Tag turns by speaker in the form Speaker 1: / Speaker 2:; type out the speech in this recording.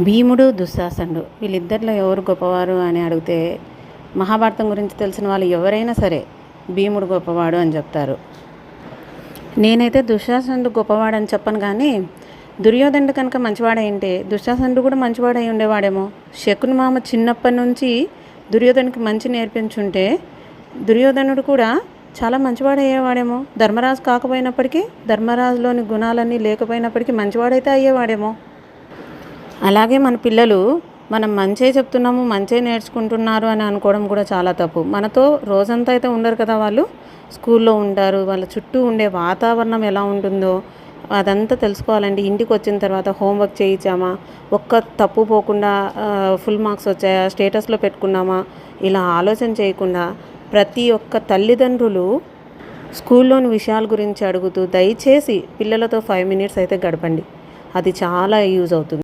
Speaker 1: భీముడు, దుశ్శాసనుడు వీళ్ళిద్దరిలో ఎవరు గొప్పవారు అని అడిగితే మహాభారతం గురించి తెలిసిన వాళ్ళు ఎవరైనా సరే భీముడు గొప్పవాడు అని చెప్తారు. నేనైతే దుశ్శాసనుడు గొప్పవాడు అని చెప్పను, కానీ దుర్యోధనుడు కనుక మంచివాడైంటే దుశ్శాసనుడు కూడా మంచివాడై ఉండేవాడేమో. శకుని మామ చిన్నప్పటి నుంచి దుర్యోధనుడికి మంచి నేర్పించుంటే దుర్యోధనుడు కూడా చాలా మంచివాడయ్యేవాడేమో. ధర్మరాజు కాకపోయినప్పటికీ, ధర్మరాజులోని గుణాలన్నీ లేకపోయినప్పటికీ మంచివాడైతే అయ్యేవాడేమో. అలాగే మన పిల్లలు మనం మంచే చెప్తున్నాము, మంచే నేర్చుకుంటున్నారు అని అనుకోవడం కూడా చాలా తప్పు. మనతో రోజంతా అయితే ఉండరు కదా, వాళ్ళు స్కూల్లో ఉంటారు. వాళ్ళ చుట్టూ ఉండే వాతావరణం ఎలా ఉంటుందో అదంతా తెలుసుకోవాలండి. ఇంటికి వచ్చిన తర్వాత హోంవర్క్ చేయించామా, ఒక్క తప్పు పోకుండా ఫుల్ మార్క్స్ వచ్చాయా, స్టేటస్లో పెట్టుకున్నామా, ఇలా ఆలోచన చేయకుండా ప్రతి ఒక్క తల్లిదండ్రులు స్కూల్లోని విషయాల గురించి అడుగుతూ దయచేసి పిల్లలతో 5 minutes అయితే గడపండి. అది చాలా యూజ్ అవుతుంది.